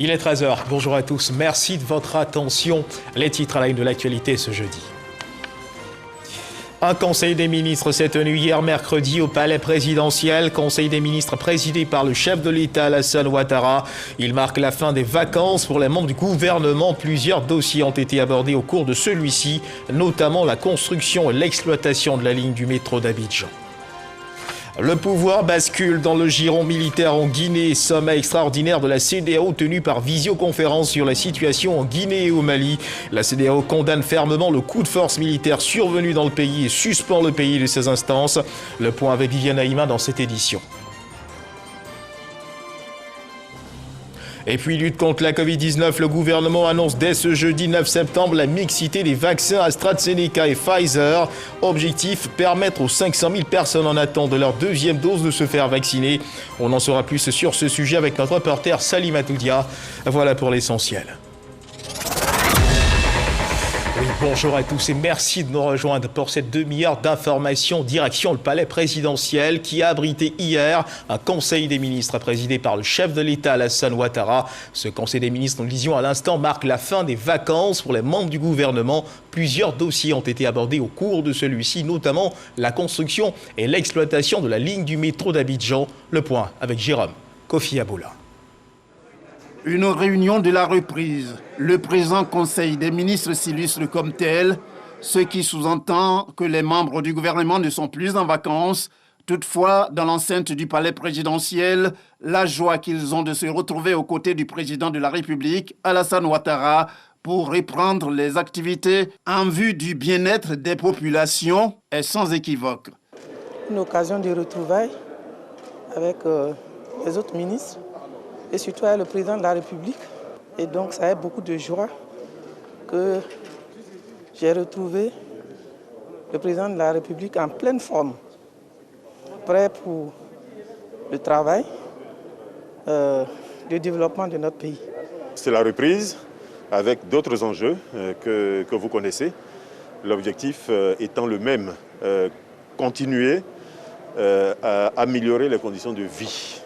Il est 13h. Bonjour à tous. Merci de votre attention. Les titres à la une de l'actualité ce jeudi. Un conseil des ministres s'est tenu hier mercredi au palais présidentiel. Conseil des ministres présidé par le chef de l'État Alassane Ouattara. Il marque la fin des vacances pour les membres du gouvernement. Plusieurs dossiers ont été abordés au cours de celui-ci, notamment la construction et l'exploitation de la ligne du métro d'Abidjan. Le pouvoir bascule dans le giron militaire en Guinée. Sommet extraordinaire de la CEDEAO tenu par visioconférence sur la situation en Guinée et au Mali. La CEDEAO condamne fermement le coup de force militaire survenu dans le pays et suspend le pays de ses instances. Le point avec Viviane Haïma dans cette édition. Et puis, lutte contre la Covid-19, le gouvernement annonce dès ce jeudi 9 septembre la mixité des vaccins AstraZeneca et Pfizer. Objectif, permettre aux 500 000 personnes en attente de leur deuxième dose de se faire vacciner. On en saura plus sur ce sujet avec notre reporter Salim Atoudia. Voilà pour l'essentiel. Oui, bonjour à tous et merci de nous rejoindre pour cette demi-heure d'information. Direction le palais présidentiel qui a abrité hier un conseil des ministres présidé par le chef de l'État Alassane Ouattara. Ce conseil des ministres, nous le disions à l'instant, marque la fin des vacances pour les membres du gouvernement. Plusieurs dossiers ont été abordés au cours de celui-ci, notamment la construction et l'exploitation de la ligne du métro d'Abidjan. Le point avec Jérôme Kofi Aboula. Une réunion de la reprise. Le présent Conseil des ministres s'illustre comme tel, ce qui sous-entend que les membres du gouvernement ne sont plus en vacances. Toutefois, dans l'enceinte du palais présidentiel, la joie qu'ils ont de se retrouver aux côtés du président de la République, Alassane Ouattara, pour reprendre les activités en vue du bien-être des populations est sans équivoque. Une occasion de retrouvailles avec les autres ministres et surtout avec le président de la République. Et donc ça a beaucoup de joie que j'ai retrouvé le président de la République en pleine forme, prêt pour le travail, le développement de notre pays. C'est la reprise avec d'autres enjeux que vous connaissez. L'objectif étant le même, continuer à améliorer les conditions de vie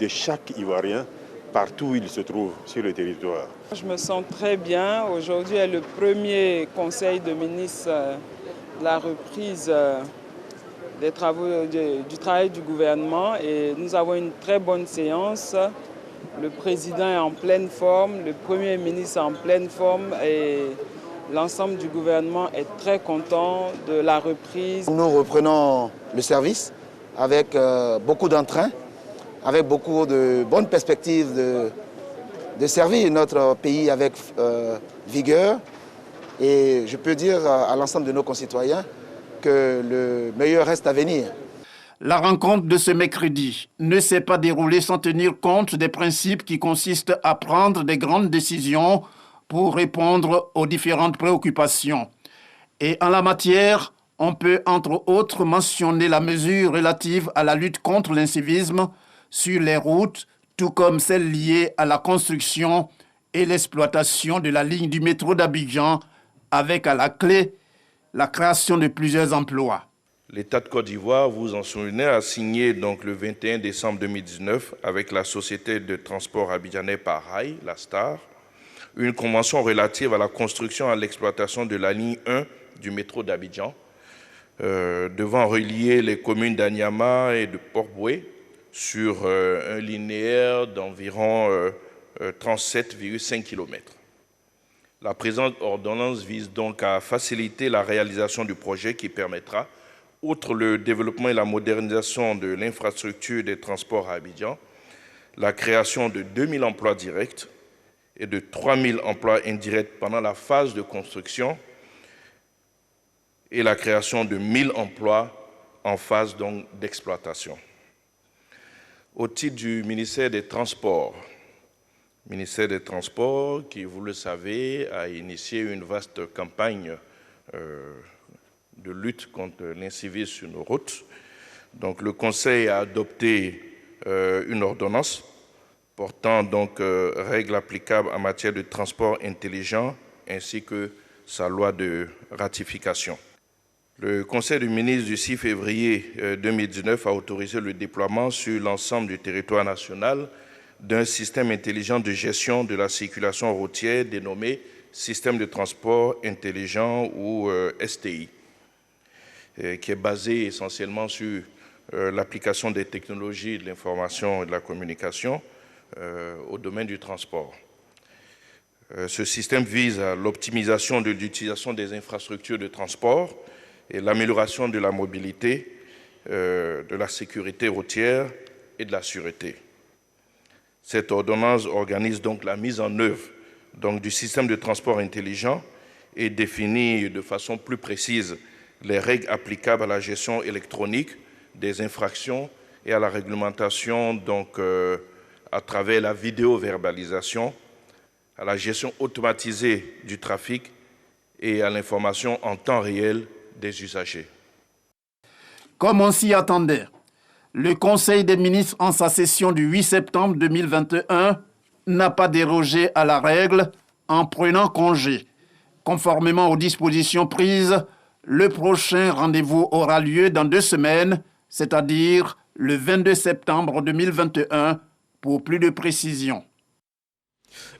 de chaque Ivoirien partout où il se trouve sur le territoire. Je me sens très bien. Aujourd'hui est le premier conseil de ministres de la reprise des travaux, du travail du gouvernement et nous avons une très bonne séance. Le président est en pleine forme, le premier ministre est en pleine forme et l'ensemble du gouvernement est très content de la reprise. Nous reprenons le service avec beaucoup d'entrain, avec beaucoup de bonnes perspectives de servir notre pays avec vigueur. Et je peux dire à l'ensemble de nos concitoyens que le meilleur reste à venir. La rencontre de ce mercredi ne s'est pas déroulée sans tenir compte des principes qui consistent à prendre des grandes décisions pour répondre aux différentes préoccupations. Et en la matière, on peut entre autres mentionner la mesure relative à la lutte contre l'incivisme sur les routes, tout comme celle liée à la construction et l'exploitation de la ligne du métro d'Abidjan, avec à la clé la création de plusieurs emplois. L'État de Côte d'Ivoire, vous en souvenez, a signé donc le 21 décembre 2019 avec la société de transport abidjanais par rail, la STAR, une convention relative à la construction et à l'exploitation de la ligne 1 du métro d'Abidjan, devant relier les communes d'Anyama et de Port-Boué sur un linéaire d'environ 37,5 km. La présente ordonnance vise donc à faciliter la réalisation du projet qui permettra, outre le développement et la modernisation de l'infrastructure des transports à Abidjan, la création de 2000 emplois directs et de 3000 emplois indirects pendant la phase de construction et la création de 1000 emplois en phase d'exploitation. Au titre du ministère des Transports qui, vous le savez, a initié une vaste campagne de lutte contre l'incivisme sur nos routes. Donc, le Conseil a adopté une ordonnance portant donc règles applicables en matière de transport intelligent ainsi que sa loi de ratification. Le Conseil des ministres du 6 février 2019 a autorisé le déploiement sur l'ensemble du territoire national d'un système intelligent de gestion de la circulation routière dénommé Système de transport intelligent ou STI, qui est basé essentiellement sur l'application des technologies de l'information et de la communication au domaine du transport. Ce système vise à l'optimisation de l'utilisation des infrastructures de transport et l'amélioration de la mobilité, de la sécurité routière et de la sûreté. Cette ordonnance organise donc la mise en œuvre du système de transport intelligent et définit de façon plus précise les règles applicables à la gestion électronique des infractions et à la réglementation à travers la vidéo-verbalisation, à la gestion automatisée du trafic et à l'information en temps réel des usagers. Comme on s'y attendait, le Conseil des ministres en sa session du 8 septembre 2021 n'a pas dérogé à la règle en prenant congé. Conformément aux dispositions prises, le prochain rendez-vous aura lieu dans 2 semaines, c'est-à-dire le 22 septembre 2021, pour plus de précision.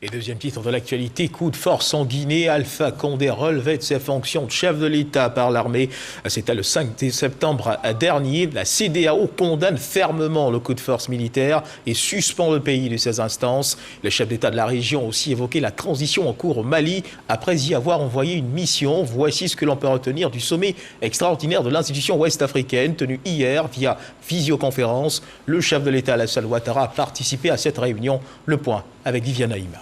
Et deuxième titre de l'actualité, coup de force en Guinée. Alpha Condé relevait de ses fonctions de chef de l'État par l'armée. C'était le 5 septembre dernier. La CEDEAO condamne fermement le coup de force militaire et suspend le pays de ses instances. Le chef d'État de la région a aussi évoqué la transition en cours au Mali après y avoir envoyé une mission. Voici ce que l'on peut retenir du sommet extraordinaire de l'institution ouest-africaine tenu hier via visioconférence. Le chef de l'État, Alassane Ouattara, a participé à cette réunion. Le point avec Viviane Haïma.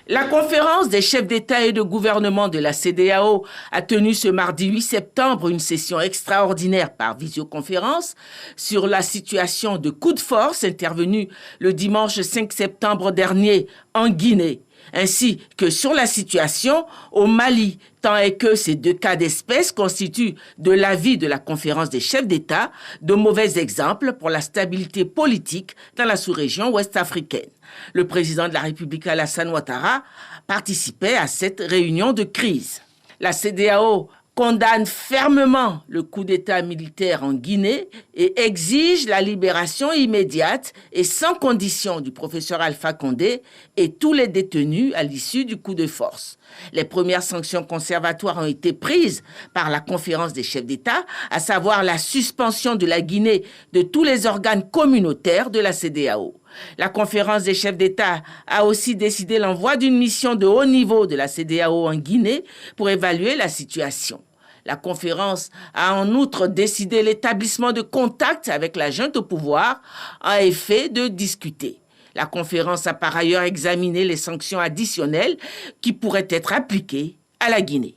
La conférence des chefs d'État et de gouvernement de la CEDEAO a tenu ce mardi 8 septembre une session extraordinaire par visioconférence sur la situation de coup de force intervenue le dimanche 5 septembre dernier en Guinée, ainsi que sur la situation au Mali, tant est que ces 2 cas d'espèce constituent, de l'avis de la conférence des chefs d'État, de mauvais exemples pour la stabilité politique dans la sous-région ouest-africaine. Le président de la République, Alassane Ouattara, participait à cette réunion de crise. La CEDEAO condamne fermement le coup d'État militaire en Guinée et exige la libération immédiate et sans condition du professeur Alpha Condé et tous les détenus à l'issue du coup de force. Les premières sanctions conservatoires ont été prises par la conférence des chefs d'État, à savoir la suspension de la Guinée de tous les organes communautaires de la CEDEAO. La conférence des chefs d'État a aussi décidé l'envoi d'une mission de haut niveau de la CEDEAO en Guinée pour évaluer la situation. La conférence a en outre décidé l'établissement de contacts avec la junte au pouvoir à effet de discuter. La conférence a par ailleurs examiné les sanctions additionnelles qui pourraient être appliquées à la Guinée.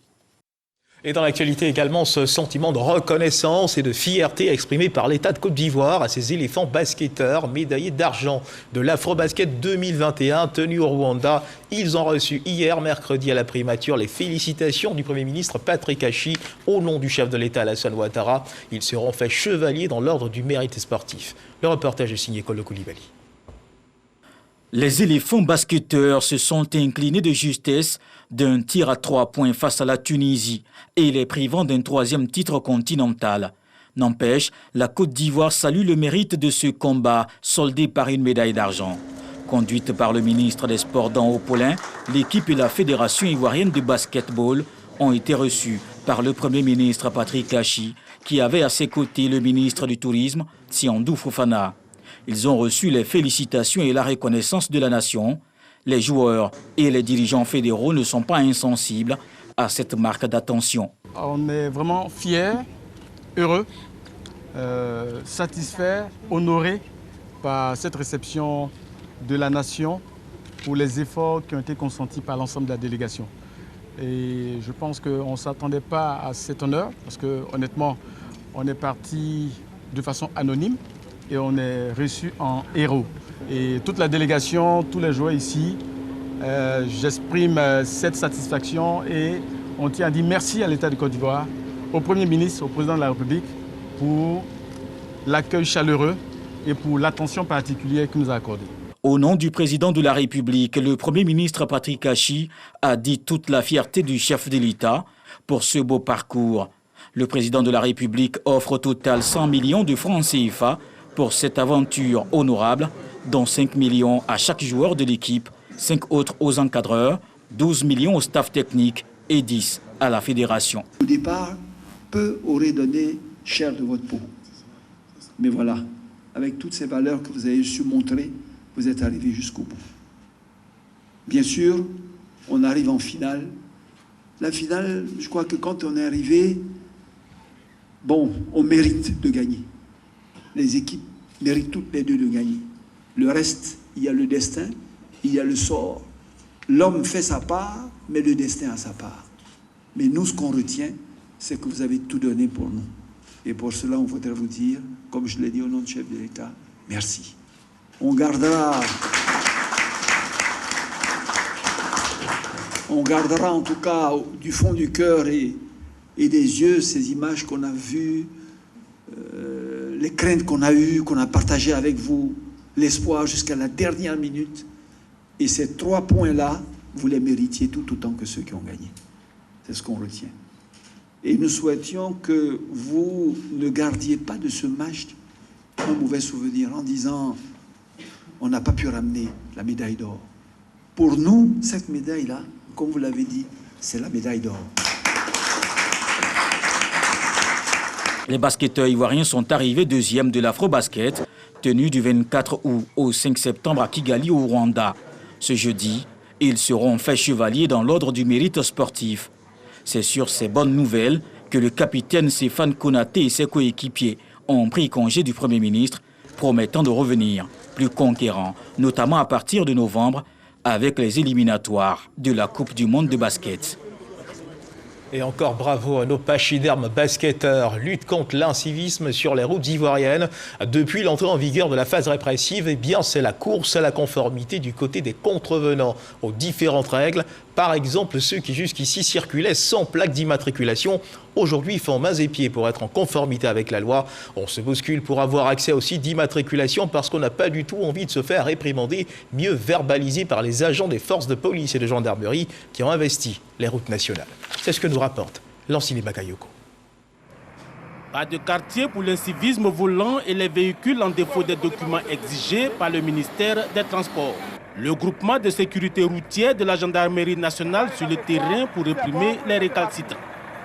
Et dans l'actualité également, ce sentiment de reconnaissance et de fierté exprimé par l'État de Côte d'Ivoire à ses éléphants basketteurs médaillés d'argent de l'Afrobasket 2021 tenu au Rwanda. Ils ont reçu hier, mercredi, à la primature, les félicitations du Premier ministre Patrick Achi au nom du chef de l'État Alassane Ouattara. Ils seront faits chevaliers dans l'ordre du mérite sportif. Le reportage est signé Kolo Koulibaly. Les éléphants basketteurs se sont inclinés de justesse d'un tir à 3 points face à la Tunisie et les privant d'un 3e titre continental. N'empêche, la Côte d'Ivoire salue le mérite de ce combat, soldé par une médaille d'argent. Conduite par le ministre des Sports Dan Opoulin, l'équipe et la Fédération ivoirienne de basketball ont été reçues par le Premier ministre Patrick Achi, qui avait à ses côtés le ministre du Tourisme, Siandou Fofana. Ils ont reçu les félicitations et la reconnaissance de la nation. Les joueurs et les dirigeants fédéraux ne sont pas insensibles à cette marque d'attention. On est vraiment fiers, heureux, satisfaits, honorés par cette réception de la nation pour les efforts qui ont été consentis par l'ensemble de la délégation. Et je pense qu'on ne s'attendait pas à cet honneur parce que honnêtement, on est parti de façon anonyme et on est reçu en héros. Et toute la délégation, tous les joueurs ici, j'exprime cette satisfaction et on tient à dire merci à l'État de Côte d'Ivoire, au Premier ministre, au Président de la République pour l'accueil chaleureux et pour l'attention particulière qu'il nous a accordée. Au nom du Président de la République, le Premier ministre Patrick Achi a dit toute la fierté du chef de l'État pour ce beau parcours. Le Président de la République offre au total 100 millions de francs CFA pour cette aventure honorable, dont 5 millions à chaque joueur de l'équipe, 5 autres aux encadreurs, 12 millions au staff technique et 10 à la fédération. Au départ, peu auraient donné cher de votre peau. Mais voilà, avec toutes ces valeurs que vous avez su montrer, vous êtes arrivés jusqu'au bout. Bien sûr, on arrive en finale. La finale, je crois que quand on est arrivé, bon, on mérite de gagner. Les équipes méritent toutes les deux de gagner. Le reste, il y a le destin, il y a le sort. L'homme fait sa part, mais le destin a sa part. Mais nous, ce qu'on retient, c'est que vous avez tout donné pour nous. Et pour cela, on voudrait vous dire, comme je l'ai dit au nom du chef de l'État, merci. On gardera en tout cas du fond du cœur et des yeux ces images qu'on a vues, les craintes qu'on a eues, qu'on a partagées avec vous, l'espoir jusqu'à la dernière minute. Et ces 3 points-là, vous les méritiez tout autant que ceux qui ont gagné. C'est ce qu'on retient. Et nous souhaitions que vous ne gardiez pas de ce match un mauvais souvenir en disant « on n'a pas pu ramener la médaille d'or ». Pour nous, cette médaille-là, comme vous l'avez dit, c'est la médaille d'or. Les basketteurs ivoiriens sont arrivés deuxièmes de l'Afro-Basket, tenu du 24 août au 5 septembre à Kigali, au Rwanda. Ce jeudi, ils seront faits chevaliers dans l'ordre du mérite sportif. C'est sur ces bonnes nouvelles que le capitaine Stéphane Konaté et ses coéquipiers ont pris congé du Premier ministre, promettant de revenir plus conquérants, notamment à partir de novembre, avec les éliminatoires de la Coupe du monde de basket. Et encore bravo à nos pachydermes basketteurs. Lutte contre l'incivisme sur les routes ivoiriennes. Depuis l'entrée en vigueur de la phase répressive, eh bien, c'est la course à la conformité du côté des contrevenants aux différentes règles. Par exemple, ceux qui jusqu'ici circulaient sans plaque d'immatriculation, aujourd'hui font mains et pieds pour être en conformité avec la loi. On se bouscule pour avoir accès au site d'immatriculation parce qu'on n'a pas du tout envie de se faire réprimander, mieux verbalisé par les agents des forces de police et de gendarmerie qui ont investi les routes nationales. C'est ce que nous rapporte Lancini Bakayoko. Pas de quartier pour l'incivisme volant et les véhicules en défaut des documents exigés par le ministère des Transports. Le groupement de sécurité routière de la gendarmerie nationale sur le terrain pour réprimer les récalcitrants.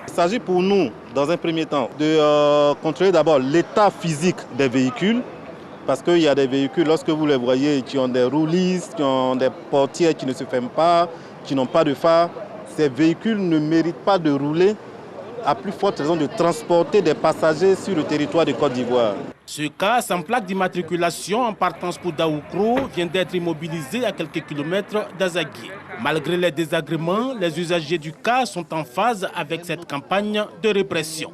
Il s'agit pour nous, dans un premier temps, de contrôler d'abord l'état physique des véhicules. Parce qu'il y a des véhicules, lorsque vous les voyez, qui ont des roues lisses, qui ont des portières qui ne se ferment pas, qui n'ont pas de phare. Ces véhicules ne méritent pas de rouler, à plus forte raison de transporter des passagers sur le territoire de Côte d'Ivoire. Ce cas sans plaque d'immatriculation en partance pour Daoukro vient d'être immobilisé à quelques kilomètres d'Azaguié. Malgré les désagréments, les usagers du cas sont en phase avec cette campagne de répression.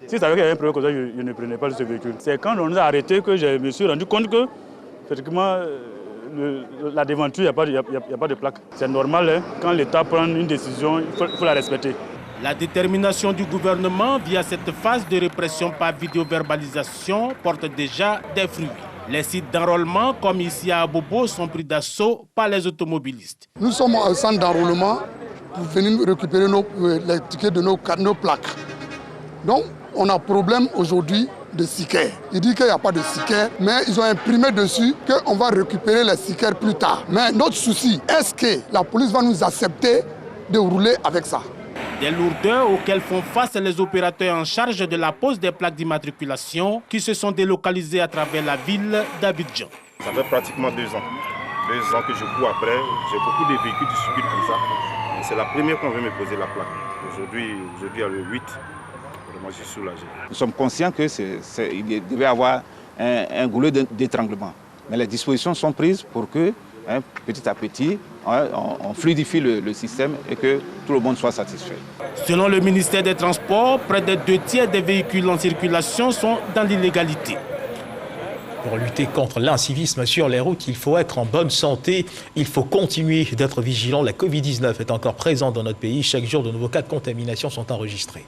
Si ça avait un problème comme ça, je ne prenais pas ce véhicule. C'est quand on nous a arrêtés que je me suis rendu compte que, effectivement, la déventure, il n'y a pas de plaque. C'est normal, hein, quand l'État prend une décision, il faut la respecter. La détermination du gouvernement via cette phase de répression par vidéoverbalisation porte déjà des fruits. Les sites d'enrôlement, comme ici à Abobo, sont pris d'assaut par les automobilistes. Nous sommes au centre d'enrôlement pour venir récupérer les tickets de nos plaques. Donc, on a problème aujourd'hui de stickers. Ils disent qu'il n'y a pas de stickers, mais ils ont imprimé dessus qu'on va récupérer les stickers plus tard. Mais notre souci, est-ce que la police va nous accepter de rouler avec ça? Des lourdeurs auxquelles font face les opérateurs en charge de la pose des plaques d'immatriculation qui se sont délocalisés à travers la ville d'Abidjan. Ça fait pratiquement 2 ans. 2 ans que je cours après. J'ai beaucoup de véhicules qui circulent comme ça. C'est la première qu'on veut me poser la plaque. Aujourd'hui, à le 8. Moi, je suis soulagé. Nous sommes conscients qu'il devait y avoir un goulot d'étranglement. Mais les dispositions sont prises pour que, petit à petit, on fluidifie le système et que tout le monde soit satisfait. Selon le ministère des Transports, près de 2/3 des véhicules en circulation sont dans l'illégalité. Pour lutter contre l'incivisme sur les routes, il faut être en bonne santé. Il faut continuer d'être vigilant. La Covid-19 est encore présente dans notre pays. Chaque jour, de nouveaux cas de contamination sont enregistrés.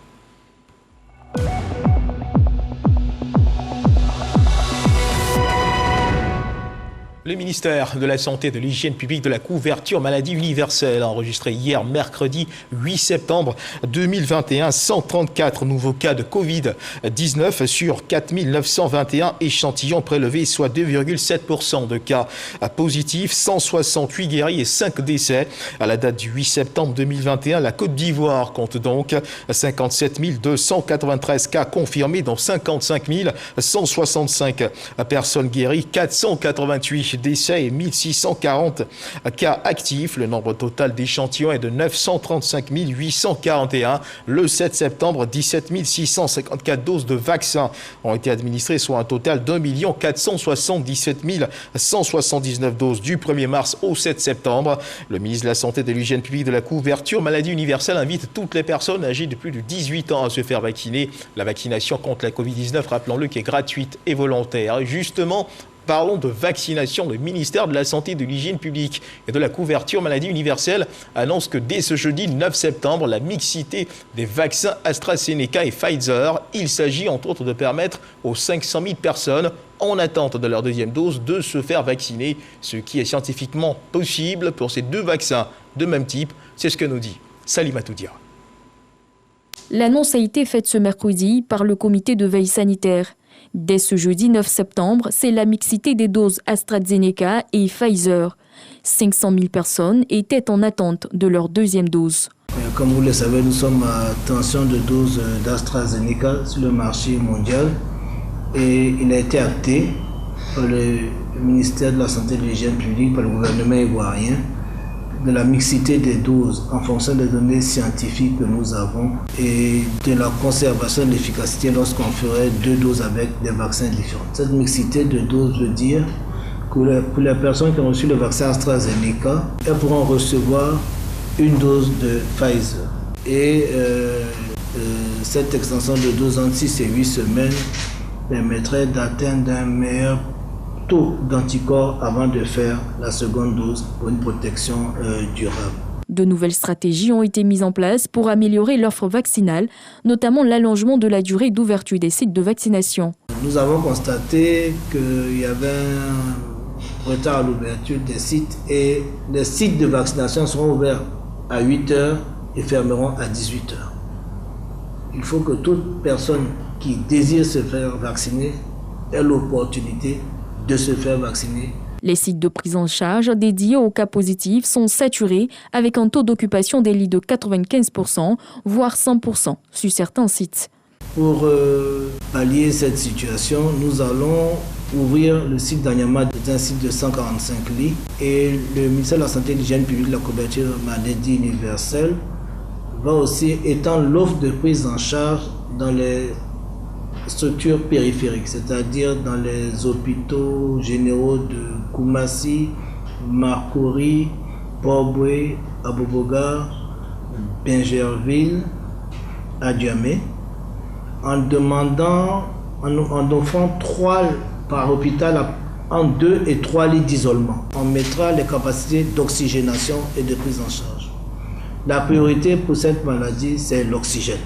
Le ministère de la Santé et de l'Hygiène publique de la couverture maladie universelle a enregistré hier, mercredi 8 septembre 2021, 134 nouveaux cas de Covid-19 sur 4 921 échantillons prélevés, soit 2,7% de cas positifs, 168 guéris et 5 décès. À la date du 8 septembre 2021, la Côte d'Ivoire compte donc 57 293 cas confirmés, dont 55 165 personnes guéries, 488 décès et 1640 cas actifs. Le nombre total d'échantillons est de 935 841. Le 7 septembre, 17 654 doses de vaccins ont été administrées, soit un total d'1 477 179 doses du 1er mars au 7 septembre. Le ministre de la Santé et de l'Hygiène publique de la couverture maladie universelle invite toutes les personnes âgées de plus de 18 ans à se faire vacciner. La vaccination contre la Covid-19, rappelons-le, qui est gratuite et volontaire. Et justement, parlons de vaccination. Le ministère de la Santé, de l'Hygiène publique et de la couverture maladie universelle annonce que dès ce jeudi 9 septembre, la mixité des vaccins AstraZeneca et Pfizer, il s'agit entre autres de permettre aux 500 000 personnes en attente de leur deuxième dose de se faire vacciner, ce qui est scientifiquement possible pour ces deux vaccins de même type. C'est ce que nous dit Salima Toudia. L'annonce a été faite ce mercredi par le comité de veille sanitaire. Dès ce jeudi 9 septembre, c'est la mixité des doses AstraZeneca et Pfizer. 500 000 personnes étaient en attente de leur deuxième dose. Comme vous le savez, nous sommes à tension de doses d'AstraZeneca sur le marché mondial et il a été acté par le ministère de la Santé et de l'Hygiène publique, par le gouvernement ivoirien, de la mixité des doses en fonction des données scientifiques que nous avons et de la conservation de l'efficacité lorsqu'on ferait deux doses avec des vaccins différents. Cette mixité de doses veut dire que pour les personnes qui ont reçu le vaccin AstraZeneca, elles pourront recevoir une dose de Pfizer. Et cette extension de dose entre 6 et 8 semaines permettrait d'atteindre un meilleur taux d'anticorps avant de faire la seconde dose pour une protection durable. De nouvelles stratégies ont été mises en place pour améliorer l'offre vaccinale, notamment l'allongement de la durée d'ouverture des sites de vaccination. Nous avons constaté qu'il y avait un retard à l'ouverture des sites et les sites de vaccination seront ouverts à 8 h et fermeront à 18 h. Il faut que toute personne qui désire se faire vacciner ait l'opportunité de se faire vacciner. Les sites de prise en charge dédiés aux cas positifs sont saturés avec un taux d'occupation des lits de 95%, voire 100% sur certains sites. Pour pallier cette situation, nous allons ouvrir le site d'Anyama, un site de 145 lits, et le ministère de la Santé et de l'Hygiène publique de la couverture maladie universelle va aussi étendre l'offre de prise en charge dans les structures périphériques, c'est-à-dire dans les hôpitaux généraux de Koumassi, Marcory, Port-Boué, Abobogar, Bingerville, Adjamé, en offrant 3 par hôpital en 2 et 3 lits d'isolement. On mettra les capacités d'oxygénation et de prise en charge. La priorité pour cette maladie, c'est l'oxygène.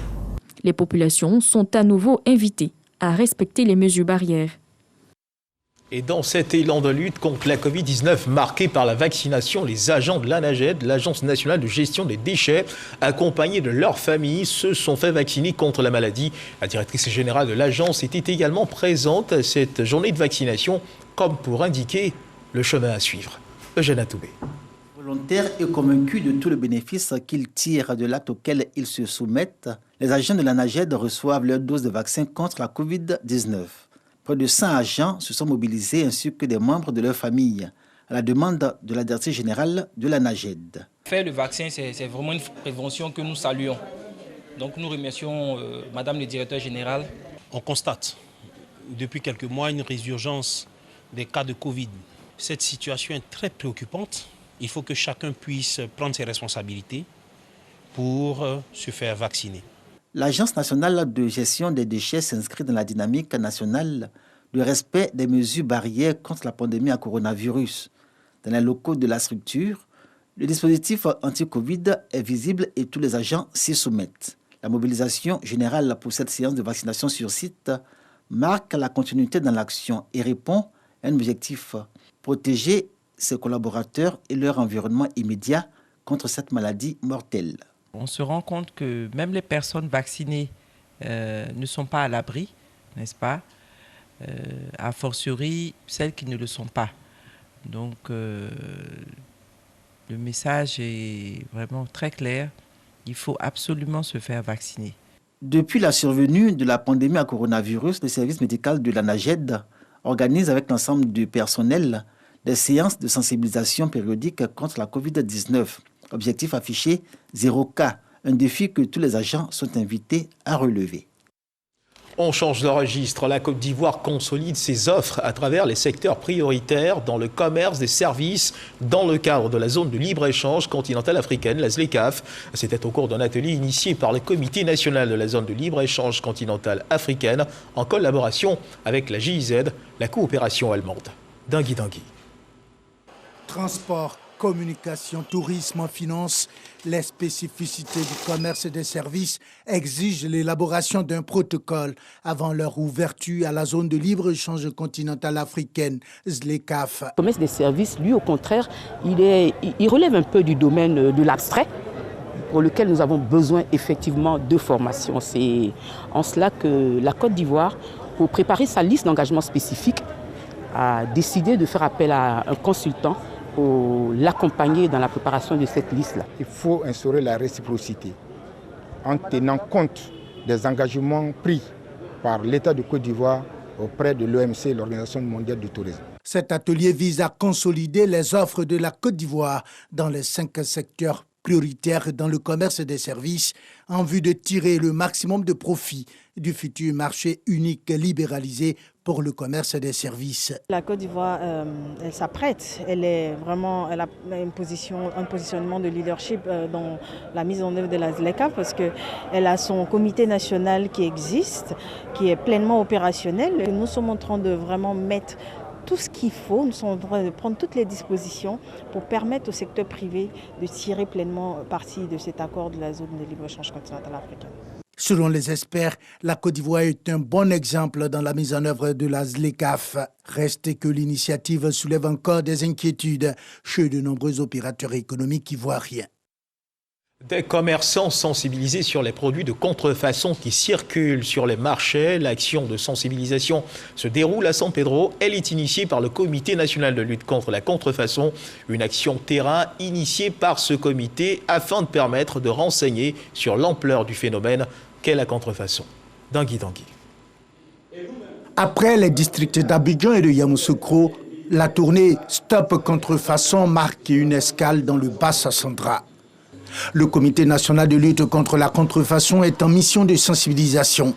Les populations sont à nouveau invitées à respecter les mesures barrières. Et dans cet élan de lutte contre la Covid-19 marqué par la vaccination, les agents de l'ANAGED, l'Agence nationale de gestion des déchets, accompagnés de leurs familles, se sont fait vacciner contre la maladie. La directrice générale de l'agence était également présente à cette journée de vaccination, comme pour indiquer le chemin à suivre. Eugène Atoubé. Volontaires et convaincus de tout le bénéfice qu'ils tirent de l'acte auquel ils se soumettent, les agents de l'ANAGED reçoivent leur dose de vaccin contre la Covid-19. Près de 100 agents se sont mobilisés ainsi que des membres de leur famille à la demande de la directrice générale de l'ANAGED. Faire le vaccin, c'est vraiment une prévention que nous saluons. Donc nous remercions Madame le directeur général. On constate depuis quelques mois une résurgence des cas de Covid. Cette situation est très préoccupante. Il faut que chacun puisse prendre ses responsabilités pour se faire vacciner. L'Agence nationale de gestion des déchets s'inscrit dans la dynamique nationale de respect des mesures barrières contre la pandémie à coronavirus. Dans les locaux de la structure, le dispositif anti-Covid est visible et tous les agents s'y soumettent. La mobilisation générale pour cette séance de vaccination sur site marque la continuité dans l'action et répond à un objectif protéger ses collaborateurs et leur environnement immédiat contre cette maladie mortelle. On se rend compte que même les personnes vaccinées ne sont pas à l'abri, n'est-ce pas? A fortiori, celles qui ne le sont pas. Donc, le message est vraiment très clair. Il faut absolument se faire vacciner. Depuis la survenue de la pandémie à coronavirus, le service médical de l'ANAGED organise avec l'ensemble du personnel des séances de sensibilisation périodiques contre la COVID-19. Objectif affiché, 0 cas, un défi que tous les agents sont invités à relever. On change de registre. La Côte d'Ivoire consolide ses offres à travers les secteurs prioritaires dans le commerce, des services, dans le cadre de la zone de libre-échange continentale africaine, la ZLECAf. C'était au cours d'un atelier initié par le Comité national de la zone de libre-échange continentale africaine en collaboration avec la GIZ, la coopération allemande. Dingui. Transport, communication, tourisme, finance, les spécificités du commerce et des services exigent l'élaboration d'un protocole avant leur ouverture à la zone de libre-échange continentale africaine, ZLECAf. Le commerce des services, lui, au contraire, il relève un peu du domaine de l'abstrait, pour lequel nous avons besoin effectivement de formation. C'est en cela que la Côte d'Ivoire, pour préparer sa liste d'engagement spécifique, a décidé de faire appel à un consultant pour l'accompagner dans la préparation de cette liste-là. Il faut instaurer la réciprocité en tenant compte des engagements pris par l'État de Côte d'Ivoire auprès de l'OMC, l'Organisation mondiale du tourisme. Cet atelier vise à consolider les offres de la Côte d'Ivoire dans les 5 secteurs prioritaires dans le commerce et des services en vue de tirer le maximum de profit du futur marché unique libéralisé pour le commerce et des services. La Côte d'Ivoire, elle s'apprête, elle a un positionnement de leadership dans la mise en œuvre de la ZLECAf parce qu'elle a son comité national qui existe, qui est pleinement opérationnel. Nous sommes en train de vraiment mettre tout ce qu'il faut, nous sommes en train de prendre toutes les dispositions pour permettre au secteur privé de tirer pleinement parti de cet accord de la zone de libre-échange continentale africaine. Selon les experts, la Côte d'Ivoire est un bon exemple dans la mise en œuvre de la ZLECAf. Reste que l'initiative soulève encore des inquiétudes chez de nombreux opérateurs économiques ivoiriens. Des commerçants sensibilisés sur les produits de contrefaçon qui circulent sur les marchés. L'action de sensibilisation se déroule à San Pedro. Elle est initiée par le Comité national de lutte contre la contrefaçon. Une action terrain initiée par ce comité afin de permettre de renseigner sur l'ampleur du phénomène qu'est la contrefaçon. Dingui. Après les districts d'Abidjan et de Yamoussoukro, la tournée Stop Contrefaçon marque une escale dans le Bas-Sassandra. Le Comité national de lutte contre la contrefaçon est en mission de sensibilisation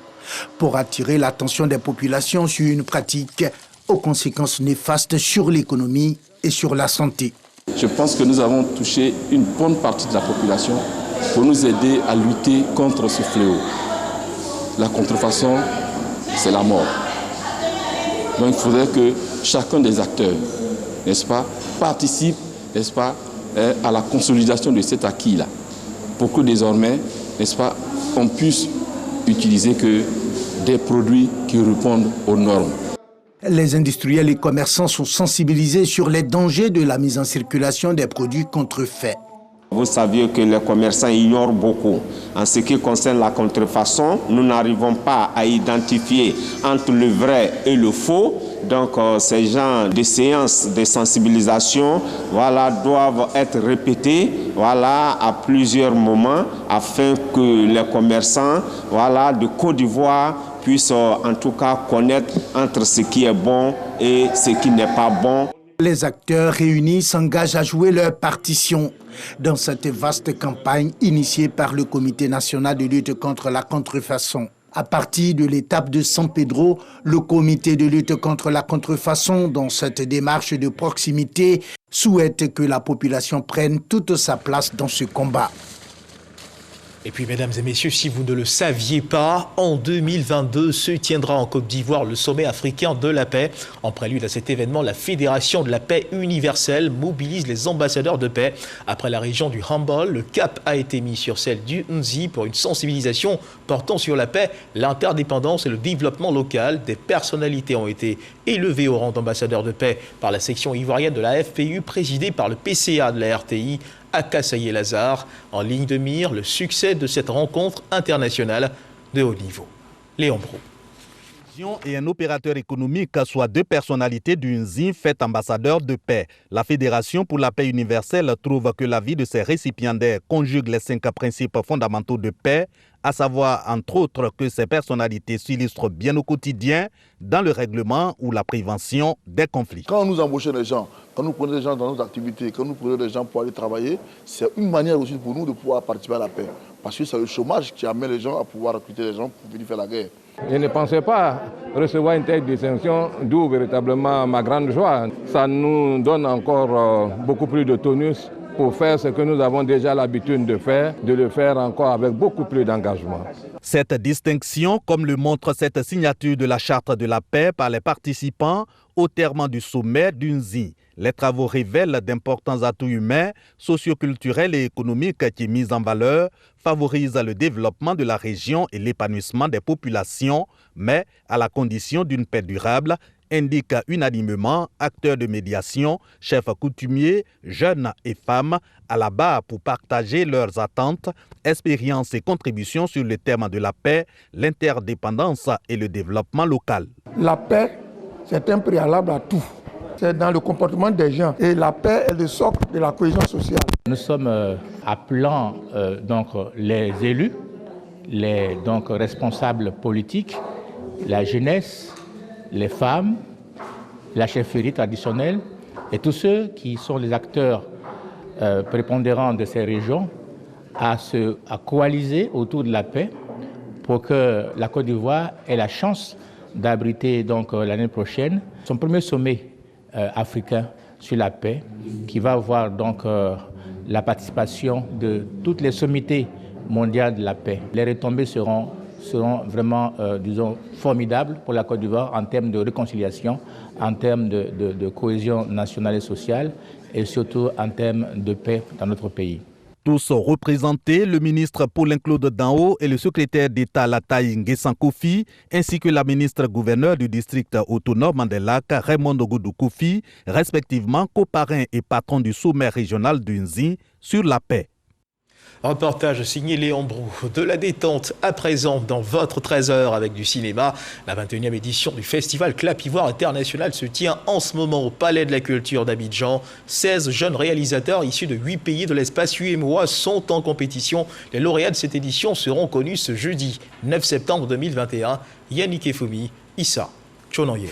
pour attirer l'attention des populations sur une pratique aux conséquences néfastes sur l'économie et sur la santé. Je pense que nous avons touché une bonne partie de la population pour nous aider à lutter contre ce fléau. La contrefaçon, c'est la mort. Donc il faudrait que chacun des acteurs, n'est-ce pas, participe, n'est-ce pas, à la consolidation de cet acquis-là, pour que désormais, n'est-ce pas, on puisse utiliser que des produits qui répondent aux normes. Les industriels et commerçants sont sensibilisés sur les dangers de la mise en circulation des produits contrefaits. Vous saviez que les commerçants ignorent beaucoup. En ce qui concerne la contrefaçon, nous n'arrivons pas à identifier entre le vrai et le faux. Donc ces genres de séances de sensibilisation doivent être répétées à plusieurs moments afin que les commerçants de Côte d'Ivoire puissent en tout cas connaître entre ce qui est bon et ce qui n'est pas bon. Les acteurs réunis s'engagent à jouer leur partition dans cette vaste campagne initiée par le Comité national de lutte contre la contrefaçon. À partir de l'étape de San Pedro, le Comité de lutte contre la contrefaçon, dans cette démarche de proximité, souhaite que la population prenne toute sa place dans ce combat. Et puis, mesdames et messieurs, si vous ne le saviez pas, en 2022 se tiendra en Côte d'Ivoire le sommet africain de la paix. En prélude à cet événement, la Fédération de la paix universelle mobilise les ambassadeurs de paix. Après la région du Hambol, le cap a été mis sur celle du Nzi pour une sensibilisation portant sur la paix, l'interdépendance et le développement local. Des personnalités ont été élevées au rang d'ambassadeurs de paix par la section ivoirienne de la FPU, présidée par le PCA de la RTI, Akasaye Lazare. En ligne de mire, le succès de cette rencontre internationale de haut niveau. Léon Brou. Et un opérateur économique, soit deux personnalités du Nzi, fait ambassadeur de paix. La Fédération pour la paix universelle trouve que la vie de ses récipiendaires conjugue les 5 principes fondamentaux de paix, à savoir entre autres que ces personnalités s'illustrent bien au quotidien dans le règlement ou la prévention des conflits. Quand nous embauchons les gens, quand nous prenons des gens dans nos activités, quand nous prenons des gens pour aller travailler, c'est une manière aussi pour nous de pouvoir participer à la paix. Parce que c'est le chômage qui amène les gens à pouvoir recruter les gens pour venir faire la guerre. Je ne pensais pas recevoir une telle distinction, d'où véritablement ma grande joie. Ça nous donne encore beaucoup plus de tonus pour faire ce que nous avons déjà l'habitude de faire, de le faire encore avec beaucoup plus d'engagement. Cette distinction, comme le montre cette signature de la Charte de la paix par les participants au terme du sommet du Nzi. Les travaux révèlent d'importants atouts humains, socioculturels et économiques qui, mis en valeur, favorisent le développement de la région et l'épanouissement des populations, mais à la condition d'une paix durable, indiquent unanimement acteurs de médiation, chefs coutumiers, jeunes et femmes, à la barre pour partager leurs attentes, expériences et contributions sur le thème de la paix, l'interdépendance et le développement local. La paix, c'est un préalable à tout. C'est dans le comportement des gens. Et la paix est le socle de la cohésion sociale. Nous sommes appelant donc les élus, les responsables politiques, la jeunesse, les femmes, la chefferie traditionnelle et tous ceux qui sont les acteurs prépondérants de ces régions à coaliser autour de la paix pour que la Côte d'Ivoire ait la chance d'abriter l'année prochaine son premier sommet africain sur la paix qui va avoir la participation de toutes les sommités mondiales de la paix. Les retombées seront vraiment, formidables pour la Côte d'Ivoire en termes de réconciliation, en termes de cohésion nationale et sociale et surtout en termes de paix dans notre pays. Tous ont représenté le ministre Paulin-Claude Danho et le secrétaire d'État Lataï Nguessan Kofi, ainsi que la ministre gouverneur du district autonome des Lacs, Raymond Ogoudou Kofi, respectivement coparrain et patron du sommet régional du Nzi sur la paix. Reportage signé Léon Brou. De la détente à présent dans votre 13h avec du cinéma. La 21e édition du festival Clap Ivoire International se tient en ce moment au Palais de la Culture d'Abidjan. 16 jeunes réalisateurs issus de 8 pays de l'espace UEMOA sont en compétition. Les lauréats de cette édition seront connus ce jeudi 9 septembre 2021. Yannick Effoumi, Issa Chonoye.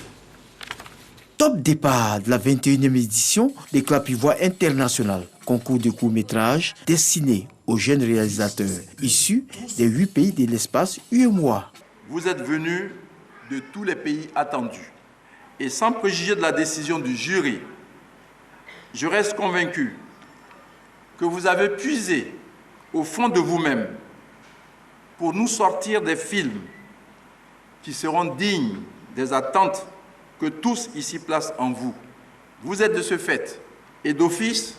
Top départ de la 21e édition des Clap Ivoire International, concours de court-métrage destiné aux jeunes réalisateurs issus des 8 pays de l'espace UEMOA. Vous êtes venus de tous les pays attendus. Et sans préjuger de la décision du jury, je reste convaincu que vous avez puisé au fond de vous-même pour nous sortir des films qui seront dignes des attentes que tous ici placent en vous. Vous êtes de ce fait, et d'office,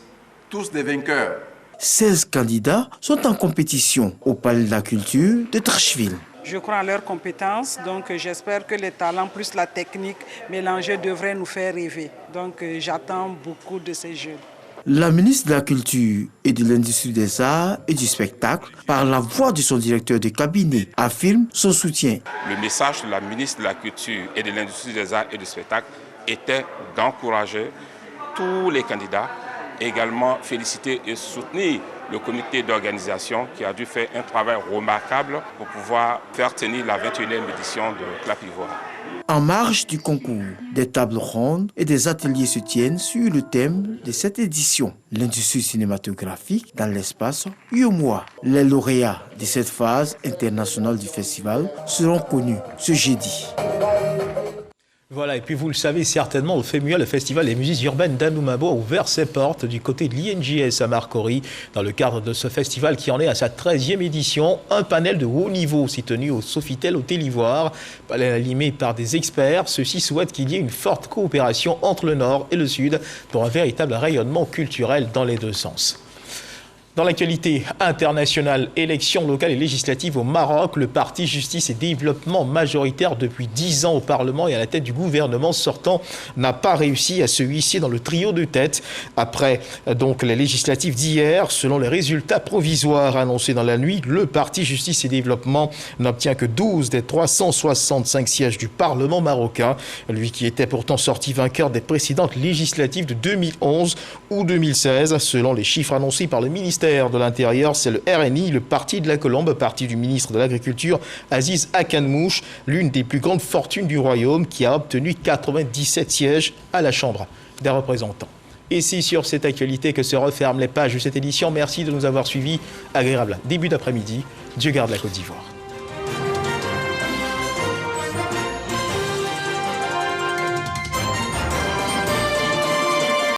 tous des vainqueurs. 16 candidats sont en compétition au Palais de la Culture de Trashville. Je crois en leurs compétences, donc j'espère que les talents plus la technique mélangée devraient nous faire rêver. Donc j'attends beaucoup de ces jeunes. La ministre de la Culture et de l'Industrie des Arts et du Spectacle, par la voix de son directeur de cabinet, affirme son soutien. Le message de la ministre de la Culture et de l'Industrie des Arts et du Spectacle était d'encourager tous les candidats, également féliciter et soutenir le comité d'organisation qui a dû faire un travail remarquable pour pouvoir faire tenir la 21e édition de Clap Ivoire. En marge du concours, des tables rondes et des ateliers se tiennent sur le thème de cette édition, l'industrie cinématographique dans l'espace UEMOA. Les lauréats de cette phase internationale du festival seront connus ce jeudi. Voilà, et puis vous le savez certainement, au FEMUA, le Festival des musiques urbaines d'Anoumabo a ouvert ses portes du côté de l'INJS à Marcory. Dans le cadre de ce festival qui en est à sa 13e édition, un panel de haut niveau s'est tenu au Sofitel Hôtel Ivoire. Panel animé par des experts, ceux-ci souhaitent qu'il y ait une forte coopération entre le Nord et le Sud pour un véritable rayonnement culturel dans les deux sens. Dans l'actualité internationale, élections locales et législatives au Maroc, le parti Justice et Développement, majoritaire depuis 10 ans au Parlement et à la tête du gouvernement sortant, n'a pas réussi à se hisser dans le trio de tête. Après donc les législatives d'hier, selon les résultats provisoires annoncés dans la nuit, le parti Justice et Développement n'obtient que 12 des 365 sièges du Parlement marocain. Lui qui était pourtant sorti vainqueur des précédentes législatives de 2011 ou 2016, selon les chiffres annoncés par le ministère de l'Intérieur, c'est le RNI, le parti de la Colombe, parti du ministre de l'Agriculture, Aziz Akanmouche, l'une des plus grandes fortunes du royaume, qui a obtenu 97 sièges à la Chambre des représentants. Et c'est sur cette actualité que se referment les pages de cette édition. Merci de nous avoir suivis. Agréable début d'après-midi. Dieu garde la Côte d'Ivoire.